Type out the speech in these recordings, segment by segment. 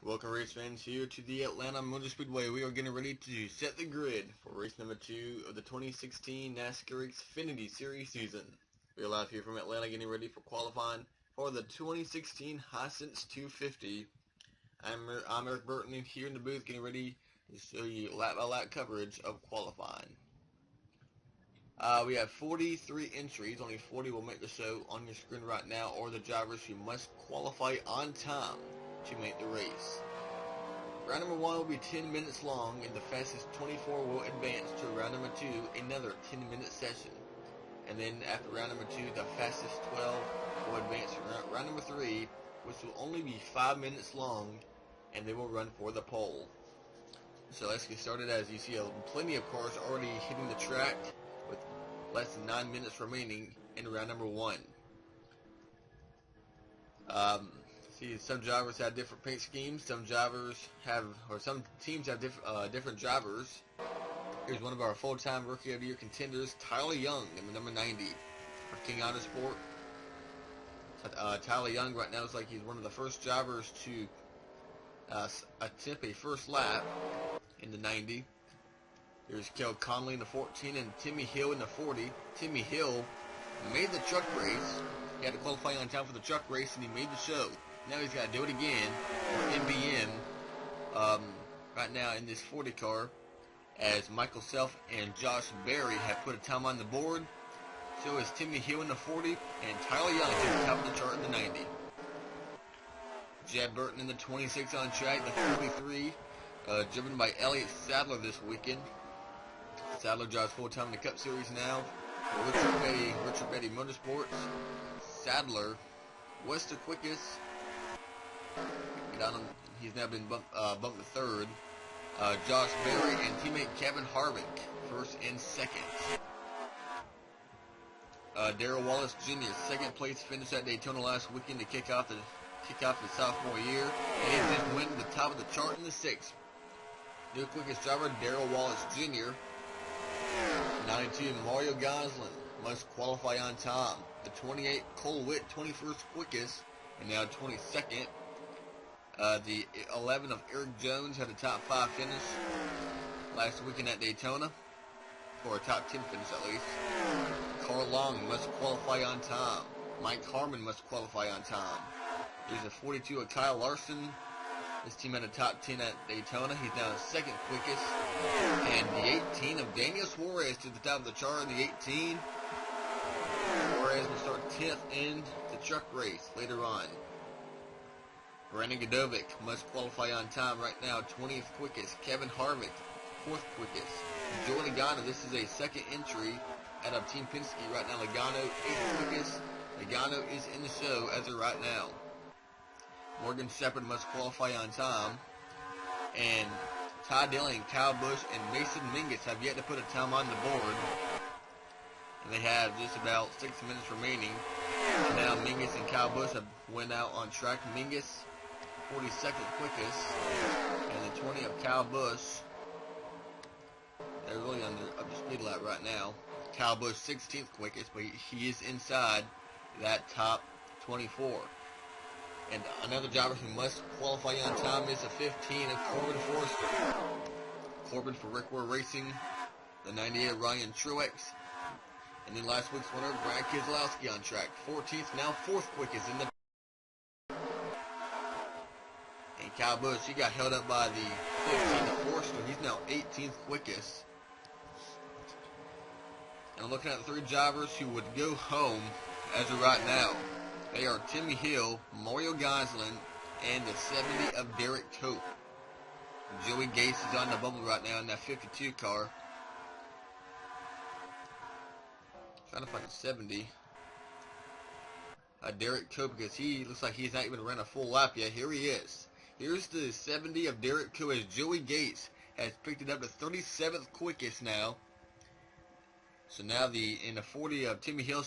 Welcome race fans here to the Atlanta Motor Speedway. We are getting ready to set the grid for race number 2 of the 2016 NASCAR XFINITY Series season. We are live here from Atlanta getting ready for qualifying for the 2016 Hisense 250. I'm Eric Burton here in the booth getting ready to show you lap by lap coverage of qualifying. We have 43 entries, only 40 will make the show on your screen right now, or the drivers who must qualify on time to make the race. Round number 1 will be 10 minutes long, and the fastest 24 will advance to round number 2, another 10-minute session. And then after round number 2, the fastest 12 will advance to round number 3, which will only be 5 minutes long, and they will run for the pole. So let's get started. As you see, plenty of cars already hitting the track with less than 9 minutes remaining in round number 1. See, some drivers have different paint schemes. Some teams have different drivers. Here's one of our full-time Rookie of the Year contenders, Tyler Young, in the number 90 for King Autosport. Tyler Young right now is like he's one of the first drivers to attempt a first lap in the 90. Here's Kel Conley in the 14 and Timmy Hill in the 40. Timmy Hill made the truck race. He had to qualify on time for the truck race, and he made the show. Now he's got to do it again for NBN right now in this 40 car, as Michael Self and Josh Berry have put a time on the board. So is Timmy Hill in the 40 and Tyler Young to the top of the chart in the 90. Jed Burton in the 26 on track, the 43, driven by Elliott Sadler this weekend. Sadler drives full-time in the Cup Series now for Richard Petty Motorsports. Sadler was the quickest. He's now been bumped to third. Josh Berry and teammate Kevin Harvick first and second. Darrell Wallace Jr. second place finish at Daytona last weekend to kick off his sophomore year, and he just went to the top of the chart in the 6th. New quickest driver Darrell Wallace Jr. 92 Mario Gosselin must qualify on time. The 28 Cole Witt 21st quickest and now 22nd. The 11 of Eric Jones had a top 5 finish last weekend at Daytona, or a top 10 finish at least. Carl Long must qualify on time. Mike Harmon must qualify on time. There's a 42 of Kyle Larson. This team had a top 10 at Daytona. He's now the second quickest. And the 18 of Daniel Suarez to the top of the chart in the 18. Suarez will start 10th in the truck race later on. Brandon Godovic must qualify on time right now, 20th quickest. Kevin Harvick, 4th quickest. Joey Logano, this is a second entry out of Team Penske right now. Logano, 8th quickest. Logano is in the show as of right now. Morgan Shepherd must qualify on time. And Ty Dillon, Kyle Busch, and Mason Mingus have yet to put a time on the board. And they have just about 6 minutes remaining. And now Mingus and Kyle Busch have went out on track. Mingus, 42nd quickest, and the 20 of Kyle Busch. They're really up to speed lap right now. Kyle Busch 16th quickest, but he is inside that top 24. And another driver who must qualify on time is the 15 of Corbin Forrester. Corbin for Rick Ware Racing, the 98 Ryan Truex. And then last week's winner, Brad Keselowski on track. 14th, now 4th quickest in the... And Kyle Busch, he got held up by the 15 of Forrester. He's now 18th quickest. And I'm looking at the 3 drivers who would go home as of right now. They are Timmy Hill, Mario Gosselin, and the 70 of Derek Cope. Joey Gates is on the bubble right now in that 52 car. Trying to find a 70. Derek Cope, because he looks like he's not even ran a full lap yet. Here he is. Here's the 70 of Derek Cope, as Joey Gates has picked it up to 37th quickest now. So now in the 40 of Timmy Hill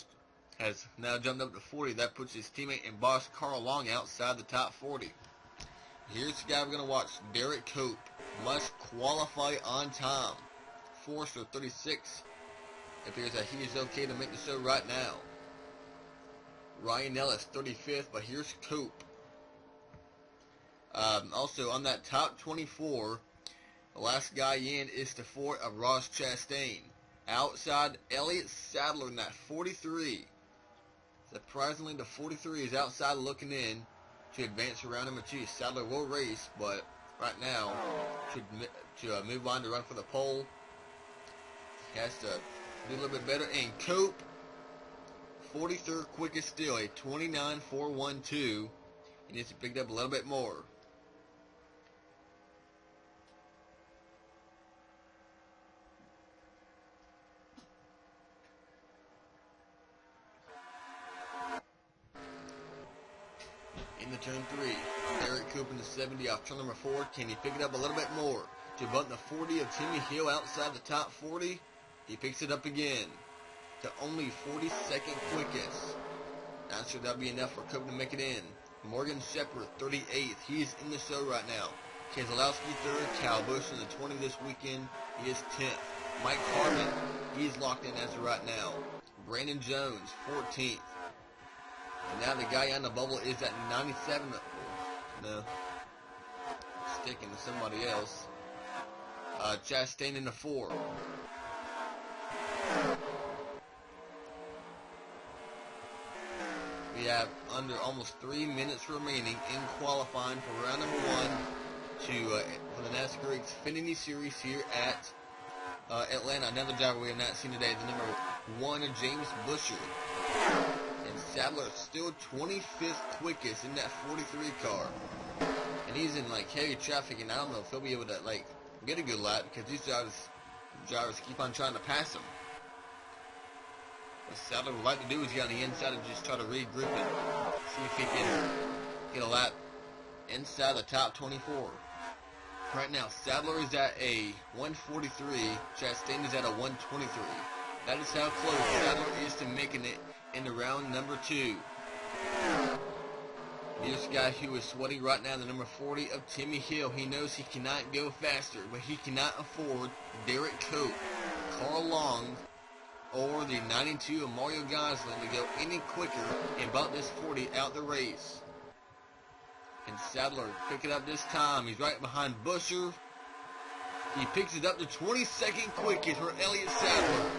has now jumped up to 40. That puts his teammate and boss Carl Long outside the top 40. Here's the guy we're going to watch. Derek Cope must qualify on time. Forrester 36. It appears that he is okay to make the show right now. Ryan Ellis 35th, but here's Cope. Also, on that top 24, the last guy in is the Ford of Ross Chastain. Outside, Elliott Sadler in that 43. Surprisingly, the 43 is outside looking in to advance around number 2. Sadler will race, but right now, to move on to run for the pole, he has to do a little bit better. And Cope, 43rd quickest still, a 29.412. He needs to pick it up a little bit more. Into turn 3, Eric Cope in the 70 off turn number 4. Can he pick it up a little bit more to bump the 40 of Timmy Hill outside the top 40? He picks it up again to only 42nd quickest. Not sure that'll be enough for Cope to make it in. Morgan Shepherd, 38th. He's in the show right now. Keselowski 3rd. Kyle Busch in the 20 this weekend. He is 10th. Mike Harmon, he's locked in as of right now. Brandon Jones, 14th. And now the guy on the bubble is at 97. No. Sticking to somebody else. Chastain in the 4. We have under almost 3 minutes remaining in qualifying for round number 1 for the NASCAR Xfinity Series here at Atlanta. Another driver we have not seen today, the number 1, James Buescher. And Sadler is still 25th quickest in that 43 car. And he's in like heavy traffic, and I don't know if he'll be able to like get a good lap because these drivers keep on trying to pass him. What Sadler would like to do is get on the inside and just try to regroup it. See if he can get a lap inside the top 24. Right now, Sadler is at a 143. Chastain is at a 123. That is how close Sadler is to making it into round number 2. This guy who is sweating right now, the number 40 of Timmy Hill. He knows he cannot go faster, but he cannot afford Derek Cope, Carl Long, or the 92 of Mario Gosling to go any quicker and bump this 40 out the race. Can Sadler pick it up this time? He's right behind Buescher. He picks it up to 22nd quickest for Elliott Sadler.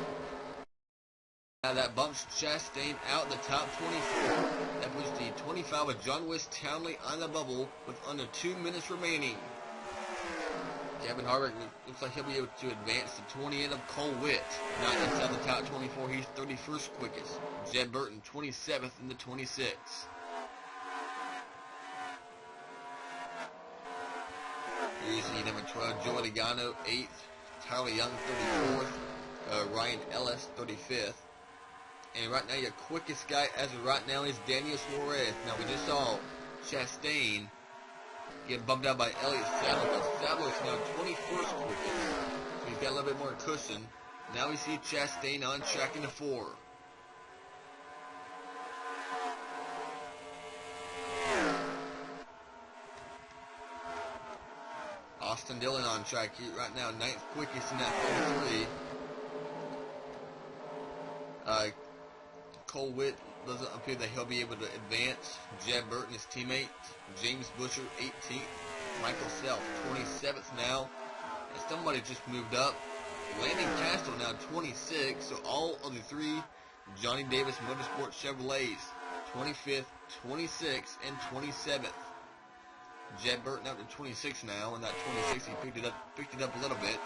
Now that bumps Chastain out the top 24. That puts the 25 of John West Townley on the bubble with under 2 minutes remaining. Kevin Harvick looks like he'll be able to advance to 28 of Cole Witt. Not inside the top 24, he's 31st quickest. Jed Burton, 27th in the 26. Here's the number 12, Joey Logano, 8th. Tyler Young, 34th. Ryan Ellis, 35th. And right now, your quickest guy as of right now is Daniel Suarez. Now, we just saw Chastain get bumped out by Elliott Sadler, but Sadler is now 21st quickest. So he's got a little bit more cushion. Now we see Chastain on track in the 4. Austin Dillon on track here right now, 9th quickest in that 43. Cole Witt doesn't appear that he'll be able to advance. Jed Burton, his teammate. James Buescher, 18th. Michael Self, 27th now. And somebody just moved up. Landon Castro now 26. So all of the 3 Johnny Davis Motorsport Chevrolets, 25th, 26th, and 27th. Jed Burton up to 26 now, and that 26 he picked it up a little bit.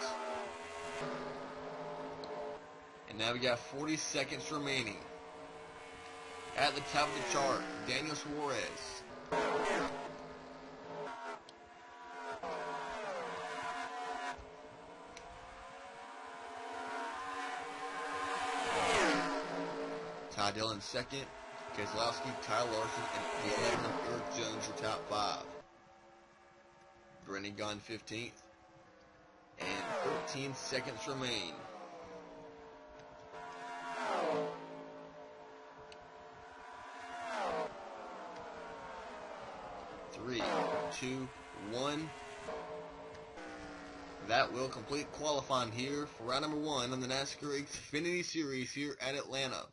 And now we got 40 seconds remaining. At the top of the chart, Daniel Suarez. Ty Dillon 2nd. Keselowski, Kyle Larson, and the 11th of Eric Jones are top 5. Brennan Gaughan 15th. And 13 seconds remain. 3, 2, 1. That will complete qualifying here for round number 1 on the NASCAR Xfinity Series here at Atlanta.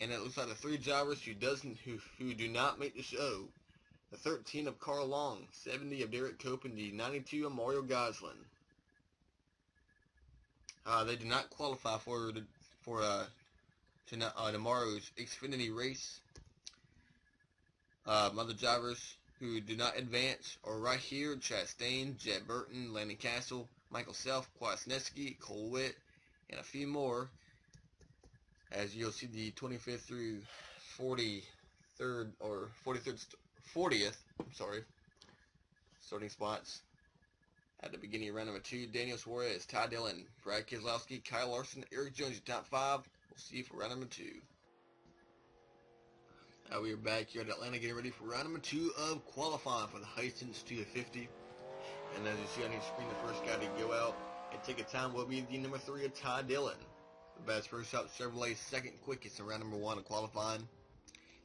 And it looks like the 3 drivers who do not make the show. the 13 of Carl Long, 70 of Derek Cope, and the 92 of Mario Goslin. They do not qualify for tomorrow's Xfinity race. Other drivers who do not advance are right here: Chastain, Jed Burton, Landon Castle, Michael Self, Kwasniewski, Cole Witt, and a few more. As you'll see, the 25th through 40th starting spots. At the beginning of round number 2, Daniel Suarez, Ty Dillon, Brad Keselowski, Kyle Larson, Eric Jones, your top 5. We'll see you for round number 2. We are back here at Atlanta getting ready for round number 2 of qualifying for the Hisense 250. And as you see on your screen, the first guy to go out and take a time will be the number 3 of Ty Dillon. The best first shot Chevrolet, second quickest in round number 1 of qualifying.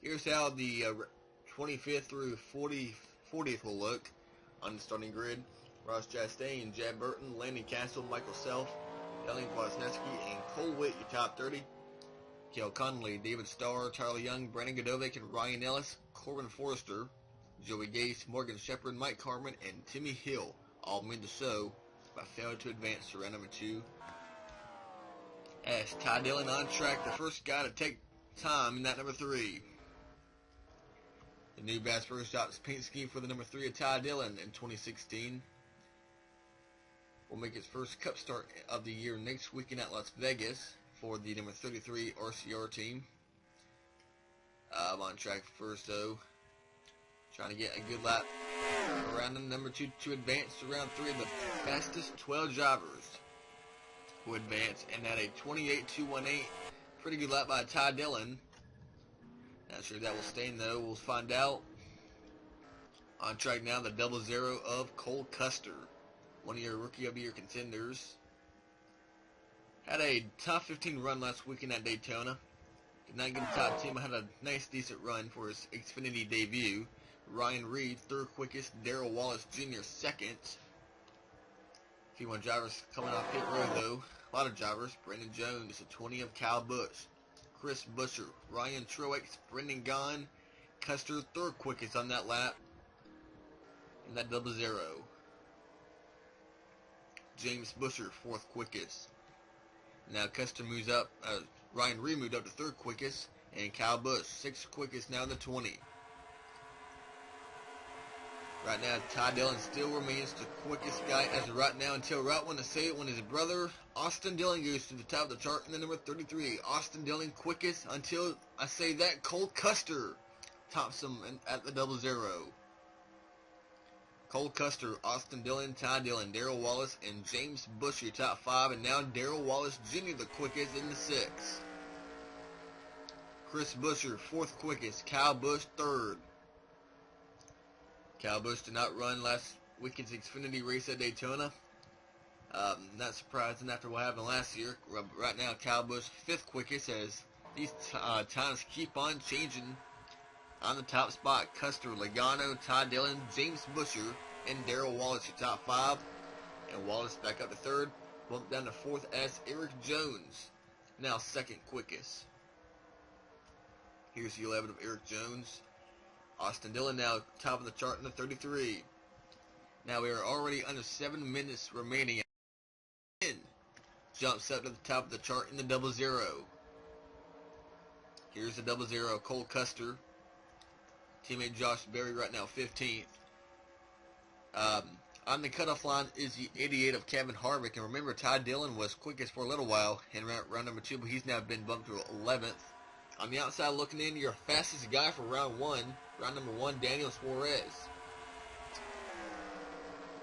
Here's how the 25th through 40th will look on the starting grid. Ross Chastain, Jed Burton, Landon Castle, Michael Self, Dylan Kwasniewski, and Cole Witt, your top 30. Cale Connolly, David Starr, Tyler Young, Brandon Godovic, and Ryan Ellis, Corbin Forrester, Joey Gase, Morgan Shepherd, Mike Carmen, and Timmy Hill all made the show, but failed to advance to round number 2. As Ty Dillon on track, the first guy to take time in that number 3. The new Bass Pro Shops paint scheme for the number 3 of Ty Dillon in 2016 will make its first Cup start of the year next weekend at Las Vegas for the number 33 RCR team. I'm on track first though, trying to get a good lap around the number 2 to advance to round 3 of the fastest 12 drivers who advance, and at a 28.218, pretty good lap by Ty Dillon. Not sure that will stay though, we'll find out. On track now, the 00 of Cole Custer, one of your Rookie of the Year contenders. Had a top 15 run last weekend at Daytona. Did not get the top 10, but had a nice decent run for his Xfinity debut. Ryan Reed, 3rd quickest. Darrell Wallace Jr., 2nd. A few more drivers coming off pit road though. A lot of drivers. Brandon Jones, a 20 of Kyle Busch. Chris Buescher, Ryan Truex, Brendan Gaughan, Custer, 3rd quickest on that lap. And that 00. James Buescher, 4th quickest. Now Custer moves up, Ryan Reed moved up to 3rd quickest, and Kyle Busch, 6th quickest now in the 20. Right now, Ty Dillon still remains the quickest guy as of right now, until right when I say it, when his brother Austin Dillon goes to the top of the chart in the number 33. Austin Dillon quickest until I say that. Cole Custer tops him at the 00. Cole Custer, Austin Dillon, Ty Dillon, Darrell Wallace, and James Buescher, your top 5, and now Darrell Wallace Jr., the quickest in the 6. Chris Buescher, 4th quickest. Kyle Busch, 3rd. Kyle Busch did not run last weekend's Xfinity race at Daytona. Not surprising after what happened last year. Right now, Kyle Busch, 5th quickest, as these times keep on changing. On the top spot, Custer, Logano, Ty Dillon, James Buescher, and Darrell Wallace, your top 5. And Wallace back up to 3rd. Bumped down to 4th as Eric Jones, now 2nd quickest. Here's the 11 of Eric Jones. Austin Dillon now top of the chart in the 33. Now we are already under 7 minutes remaining. Jumps up to the top of the chart in the 00. Here's the 00, Cole Custer. Teammate Josh Berry right now 15th. On the cutoff line is the 88 of Kevin Harvick. And remember, Ty Dillon was quickest for a little while in round number 2, but he's now been bumped to 11th. On the outside looking in, your fastest guy for round 1, round number 1, Daniel Suarez.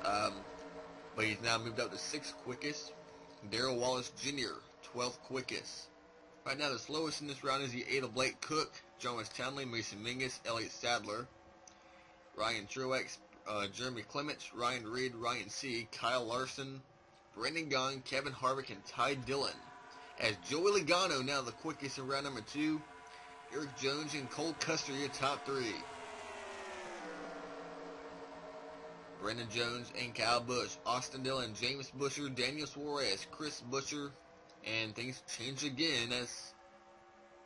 But he's now moved up to 6th quickest. Darrell Wallace Jr., 12th quickest. Right now, the slowest in this round is the 8 of Blake Cook, Jarvis Townley, Mason Mingus, Elliott Sadler, Ryan Truex, Jeremy Clements, Ryan Reed, Ryan C., Kyle Larson, Brendan Gaughan, Kevin Harvick, and Ty Dillon. As Joey Logano now the quickest in round number 2. Eric Jones and Cole Custer, your top 3. Brendan Jones and Kyle Busch, Austin Dillon, James Buescher, Daniel Suarez, Chris Buescher, and things change again as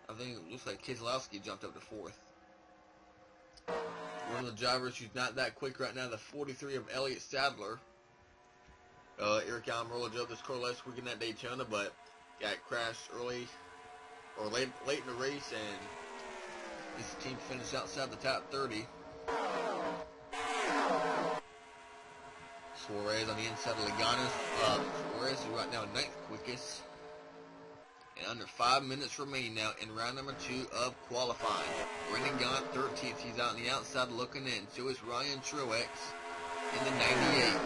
I think it looks like Keselowski jumped up to 4th. We're One of the drivers who's not that quick right now, the 43 of Elliott Sadler. Eric Almirola drove this car last weekend at Daytona, but got crashed early or late in the race, and his team finished outside the top 30. Suarez on the inside of Logano. Suarez is right now 9th quickest. And under 5 minutes remaining now in round number 2 of qualifying. Brendan Gaughan 13th. He's out on the outside looking in. So is Ryan Truex in the 98.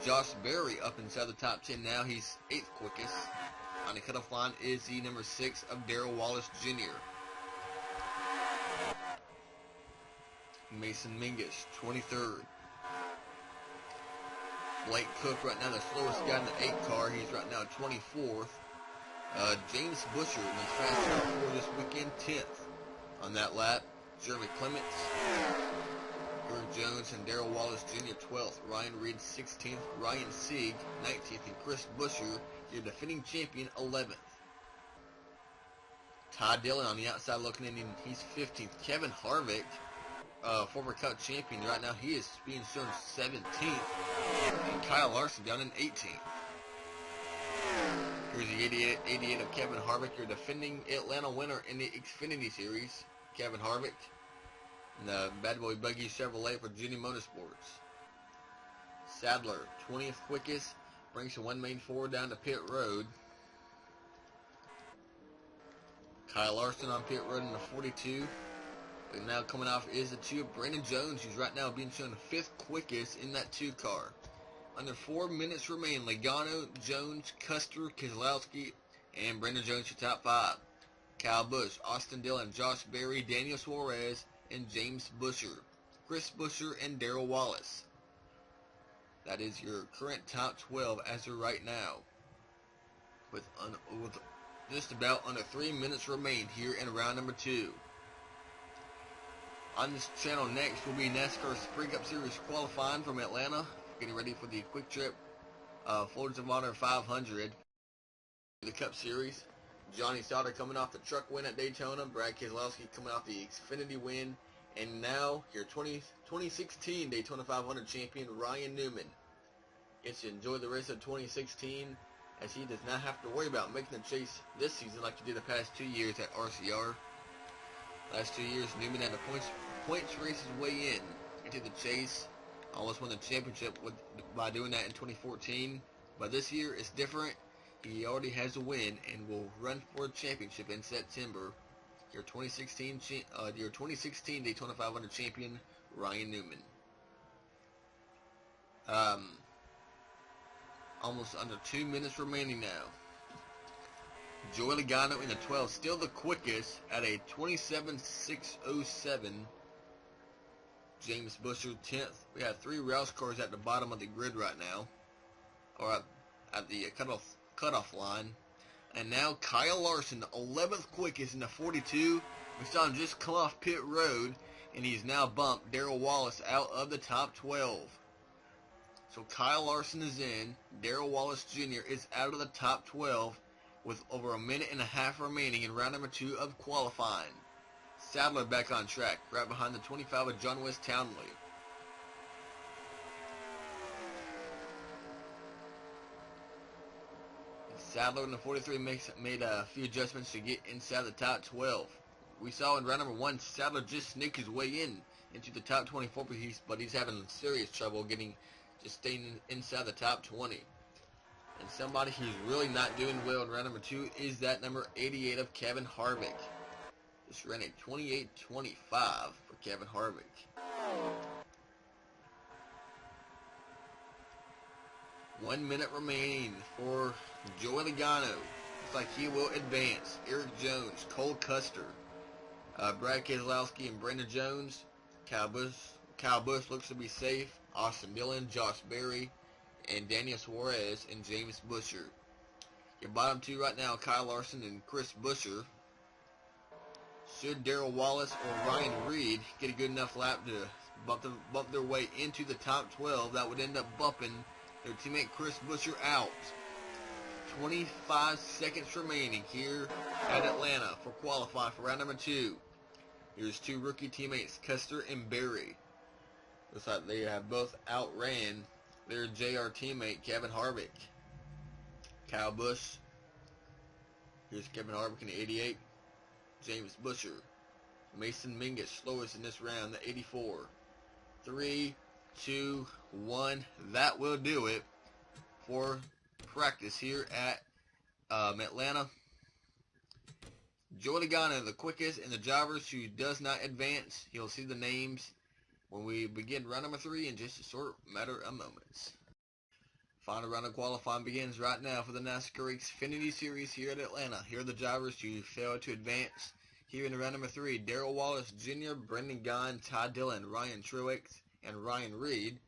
Josh Berry up inside the top 10 now. He's 8th quickest. On the cutoff line is the number 6 of Darrell Wallace Jr. Mason Mingus, 23rd. Blake Cook right now the slowest guy in the 8 car. He's right now 24th. James Busher in his fast car for this weekend, 10th on that lap. Jeremy Clements, Eric Jones, and Darrell Wallace Jr. 12th. Ryan Reed 16th. Ryan Sieg 19th. And Chris Busher, your defending champion, 11th. Todd Dillon on the outside looking in, and he's 15th. Kevin Harvick, former Cup champion, right now he is being shown 17th. And Kyle Larson down in 18th. Here's the 88 of Kevin Harvick, your defending Atlanta winner in the Xfinity Series. Kevin Harvick. And the Bad Boy Buggy Chevrolet for Junior Motorsports. Sadler, 20th quickest. Brings the one main forward down to pit road. Kyle Larson on pit road in the 42. And now coming off is the 2 of Brandon Jones, who's right now being shown 5th quickest in that 2 car. Under 4 minutes remain. Logano, Jones, Custer, Keselowski, and Brandon Jones, your top 5. Kyle Busch, Austin Dillon, Josh Berry, Daniel Suarez, and James Busher. Chris Busher and Darrell Wallace. That is your current top 12 as of right now. With just about under 3 minutes remain here in round number 2. On this channel next will be NASCAR Spring Cup Series qualifying from Atlanta. Getting ready for the Quick Trip Florida of Honor 500. The Cup Series. Johnny Sauter coming off the truck win at Daytona. Brad Keselowski coming off the Xfinity win. And now your 2016 Daytona 500 champion Ryan Newman gets to enjoy the rest of 2016 as he does not have to worry about making the chase this season like he did the past 2 years at RCR. Last 2 years, Newman had the points race his way into the chase. Almost won the championship by doing that in 2014. But this year it's different. He already has a win and will run for a championship in September. Your 2016 Daytona 500 champion Ryan Newman. Almost under 2 minutes remaining now. Joey Logano in the 12, still the quickest at a 27.607. James Busher 10th. We have 3 Rouse cars at the bottom of the grid right now, or at the cutoff line. And now Kyle Larson, 11th quickest in the 42. We saw him just come off pit road, and he's now bumped Darrell Wallace out of the top 12. So Kyle Larson is in. Darrell Wallace Jr. is out of the top 12 with over a minute and a half remaining in round number 2 of qualifying. Sadler back on track, right behind the 25 of John West Townley. Sadler in the 43 made a few adjustments to get inside the top 12. We saw in round number 1, Sadler just sneaked his way into the top 24, but he's having serious trouble staying inside the top 20. And somebody who's really not doing well in round number 2 is that number 88 of Kevin Harvick. Just ran a 28.25 for Kevin Harvick. 1 minute remaining for Joey Logano. Looks like he will advance. Eric Jones, Cole Custer, Brad Keselowski, and Brandon Jones. Kyle Busch looks to be safe. Austin Dillon, Josh Berry, and Daniel Suarez, and James Busher. Your bottom 2 right now, Kyle Larson and Chris Busher. Should Darrell Wallace or Ryan Reed get a good enough lap to bump their way into the top 12, that would end up bumping their teammate Chris Busher out. 25 seconds remaining here at Atlanta for qualifying for round number 2. Here's two rookie teammates, Custer and Berry. Looks like they have both outran their JR teammate, Kevin Harvick. Kyle Busch. Here's Kevin Harvick in the 88. James Busher. Mason Mingus, slowest in this round, the 84. 3, 2, 1. That will do it for practice here at Atlanta. Joey Logano, the quickest, and the drivers who does not advance. You'll see the names when we begin round number 3 in just a short matter of moments. Final round of qualifying begins right now for the NASCAR XFINITY Series here at Atlanta. Here are the drivers who failed to advance. Here in round number 3, Darrell Wallace Jr., Brendan Gaughan, Ty Dillon, Ryan Truex, and Ryan Reed.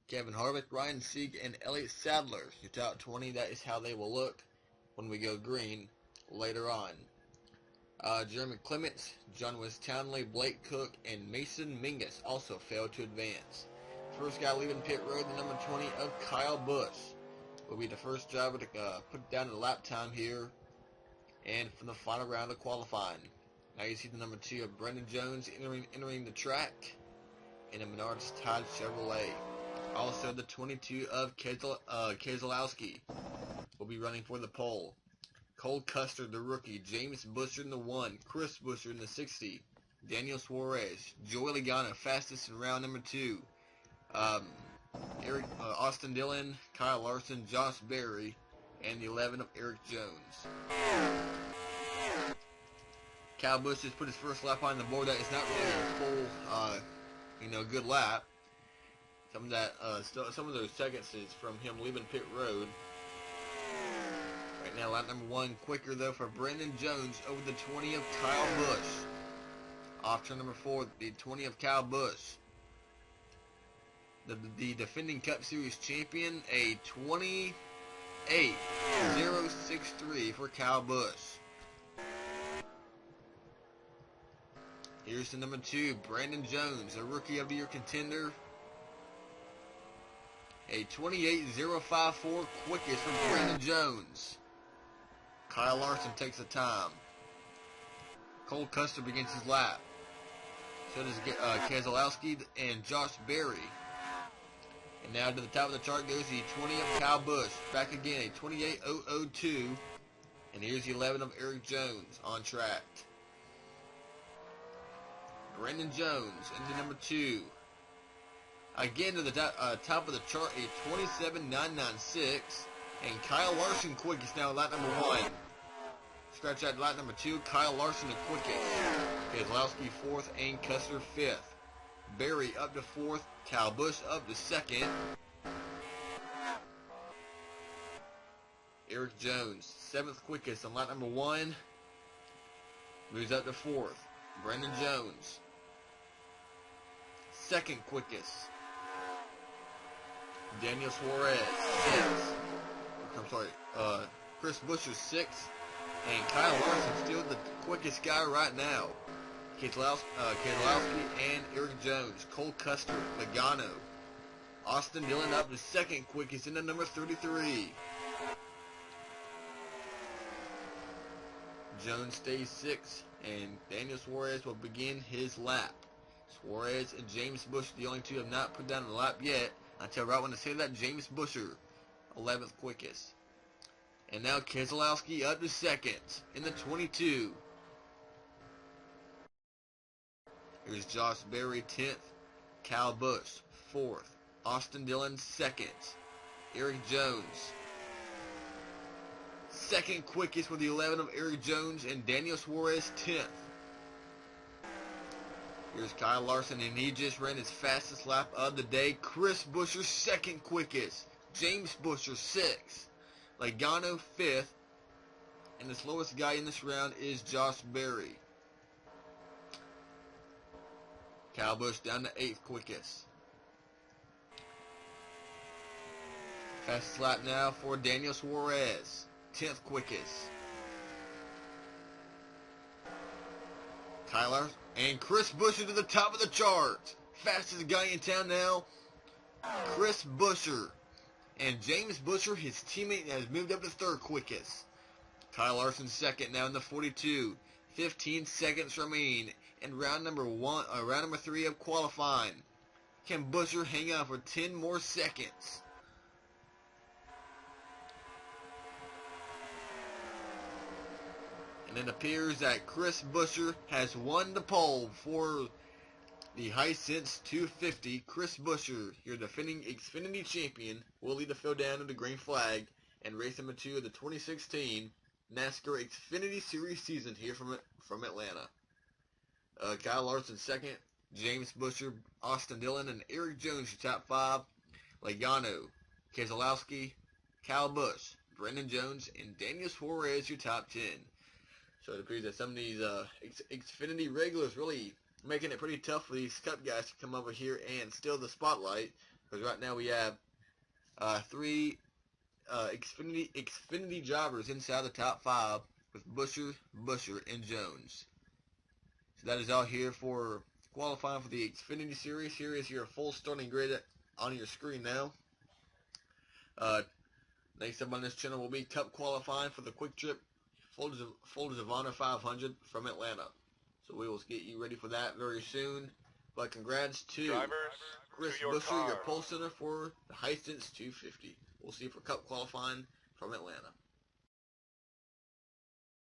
Kevin Harvick, Ryan Sieg, and Elliott Sadler. Your top 20, that is how they will look when we go green later on. Jeremy Clements, John Wes Townley, Blake Cook, and Mason Mingus also failed to advance. First guy leaving pit road, the number 20 of Kyle Busch, will be the first driver to put down the lap time here and from the final round of qualifying. Now you see the number 2 of Brendan Jones entering the track in a Menards Todd Chevrolet. Also the 22 of Keselowski will be running for the pole. Cole Custer, the rookie, James Busher in the 1, Chris Busher in the 60, Daniel Suarez, Joey Logano, fastest in round number 2, Austin Dillon, Kyle Larson, Josh Berry, and the 11 of Eric Jones. Kyle Busch just put his first lap on the board. That is not really a full, good lap. Some of those seconds is from him leaving pit road. Right now, lap number 1 quicker though for Brendan Jones over the 20 of Kyle Busch. Off turn number 4, the 20 of Kyle Busch. The defending Cup Series champion, a 28.063 for Kyle Busch. Here's the number 2, Brandon Jones, a Rookie of the Year contender. A 28.054 quickest for Brandon Jones. Kyle Larson takes the time. Cole Custer begins his lap. So does Keselowski and Josh Berry. And now to the top of the chart goes the 20 of Kyle Busch. Back again, a 28.002. And here's the 11 of Eric Jones on track. Brendan Jones into number 2. Again to the top of the chart, a 27.996. And Kyle Larson quickest now, lap number 1. Scratch out lap number 2, Kyle Larson the quickest. Keselowski 4th and Custer 5th. Berry up to 4th, Kyle Busch up to 2nd. Eric Jones, 7th quickest on lap number 1. Moves up to 4th. Brendan Jones, 2nd quickest. Daniel Suarez, 6th. Chris Busher 6th, and Kyle Larson still the quickest guy right now. Keselowski and Eric Jones, Cole Custer, Logano, Austin Dillon up to 2nd quickest in the number 33. Jones stays 6th, and Daniel Suarez will begin his lap. Suarez and James Busher, the only two have not put down the lap yet. Until right when I say that, James Busher, 11th quickest. And now Keselowski up to 2nd in the 22. Here's Josh Berry 10th, Kyle Busch 4th, Austin Dillon 2nd, Eric Jones 2nd quickest with the 11 of Eric Jones, and Daniel Suarez 10th. Here's Kyle Larson, and he just ran his fastest lap of the day. Chris Busher 2nd quickest, James Busher 6th, Logano 5th, and the slowest guy in this round is Josh Berry. Kyle Busch down to 8th quickest. Fastest lap now for Daniel Suarez, 10th quickest. Kyler and Chris Busher to the top of the chart. Fastest guy in town now, Chris Busher. And James Busher, his teammate, has moved up to 3rd quickest. Kyle Larson 2nd now in the 42. 15 seconds remain. in round number 3 of qualifying. Can Buescher hang on for 10 more seconds? And it appears that Chris Buescher has won the pole for the Hisense 250. Chris Buescher, your defending Xfinity champion, will lead the field down to the green flag and race number 2 of the 2016 NASCAR Xfinity Series season here from Atlanta. Kyle Larson second, James Buescher, Austin Dillon, and Eric Jones your top 5. Logano, Keselowski, Kyle Busch, Brendan Jones, and Daniel Suarez your top 10. So it appears that some of these Xfinity regulars really making it pretty tough for these Cup guys to come over here and steal the spotlight. Because right now we have 3 Xfinity drivers inside the top 5 with Buescher, and Jones. So that is all here for qualifying for the Xfinity Series. Here is your full starting grid on your screen now. Next up on this channel will be Cup qualifying for the Quick Trip Folders of Honor 500 from Atlanta. So we will get you ready for that very soon. But congrats to Chris Buescher, your pole center for the Hisense 250. We'll see you for Cup qualifying from Atlanta.